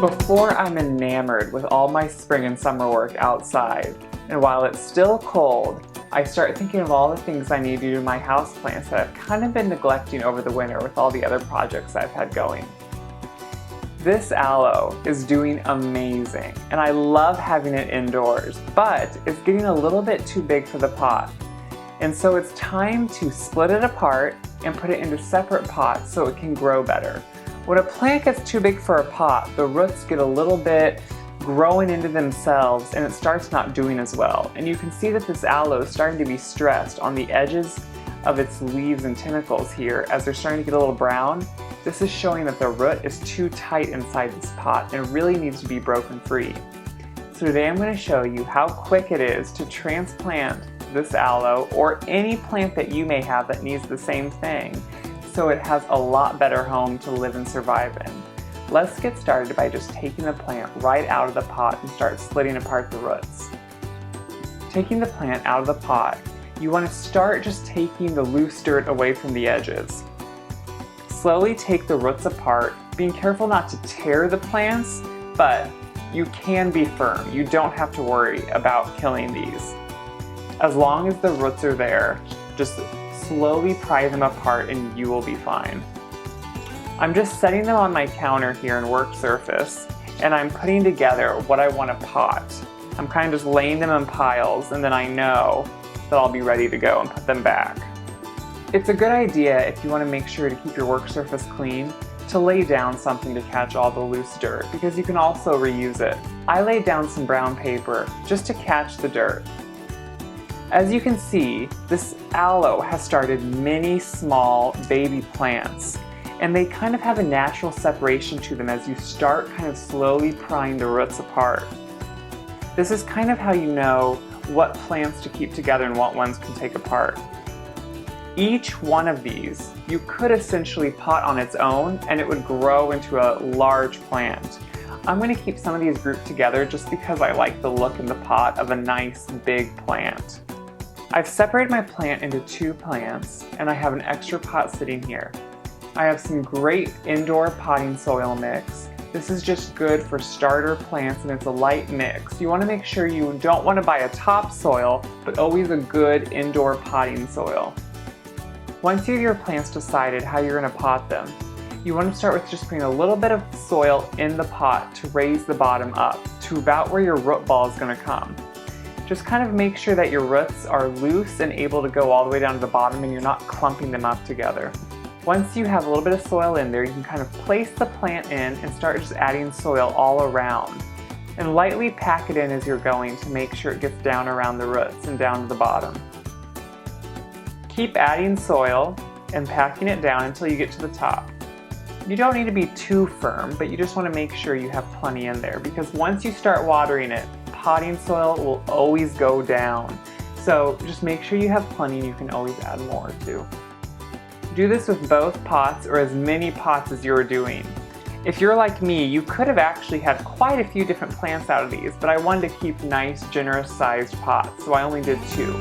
Before I'm enamored with all my spring and summer work outside, and while it's still cold, I start thinking of all the things I need to do to my houseplants that I've kind of been neglecting over the winter with all the other projects I've had going. This aloe is doing amazing, and I love having it indoors, but it's getting a little bit too big for the pot. And so it's time to split it apart and put it into separate pots so it can grow better. When a plant gets too big for a pot, the roots get a little bit growing into themselves and it starts not doing as well. And you can see that this aloe is starting to be stressed on the edges of its leaves and tentacles here as they're starting to get a little brown. This is showing that the root is too tight inside this pot and really needs to be broken free. So today I'm going to show you how quick it is to transplant this aloe or any plant that you may have that needs the same thing, so it has a lot better home to live and survive in. Let's get started by just taking the plant right out of the pot and start splitting apart the roots. Taking the plant out of the pot, you want to start just taking the loose dirt away from the edges. Slowly take the roots apart, being careful not to tear the plants, but you can be firm. You don't have to worry about killing these. As long as the roots are there, just slowly pry them apart and you will be fine. I'm just setting them on my counter here in work surface, and I'm putting together what I want to pot. I'm kind of just laying them in piles, and then I know that I'll be ready to go and put them back. It's a good idea, if you want to make sure to keep your work surface clean, to lay down something to catch all the loose dirt, because you can also reuse it. I laid down some brown paper just to catch the dirt. As you can see, this aloe has started many small baby plants, and they kind of have a natural separation to them as you start kind of slowly prying the roots apart. This is kind of how you know what plants to keep together and what ones can take apart. Each one of these you could essentially pot on its own and it would grow into a large plant. I'm going to keep some of these grouped together just because I like the look in the pot of a nice big plant. I've separated my plant into two plants, and I have an extra pot sitting here. I have some great indoor potting soil mix. This is just good for starter plants, and it's a light mix. You want to make sure you don't want to buy a topsoil, but always a good indoor potting soil. Once you have your plants decided how you're going to pot them, you want to start with just putting a little bit of soil in the pot to raise the bottom up to about where your root ball is going to come. Just kind of make sure that your roots are loose and able to go all the way down to the bottom and you're not clumping them up together. Once you have a little bit of soil in there, you can kind of place the plant in and start just adding soil all around. And lightly pack it in as you're going to make sure it gets down around the roots and down to the bottom. Keep adding soil and packing it down until you get to the top. You don't need to be too firm, but you just want to make sure you have plenty in there, because once you start watering it, potting soil will always go down. So just make sure you have plenty and you can always add more too. Do this with both pots or as many pots as you're doing. If you're like me, you could have actually had quite a few different plants out of these, but I wanted to keep nice, generous sized pots, so I only did two.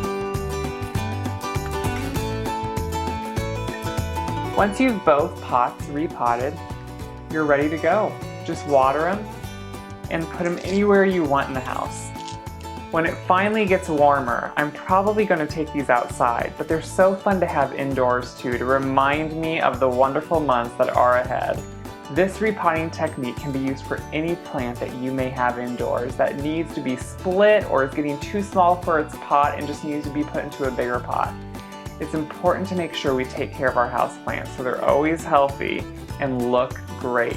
Once you've both pots repotted, you're ready to go. Just water them and put them anywhere you want in the house. When it finally gets warmer, I'm probably going to take these outside, but they're so fun to have indoors too, to remind me of the wonderful months that are ahead. This repotting technique can be used for any plant that you may have indoors that needs to be split or is getting too small for its pot and just needs to be put into a bigger pot. It's important to make sure we take care of our houseplants so they're always healthy and look great.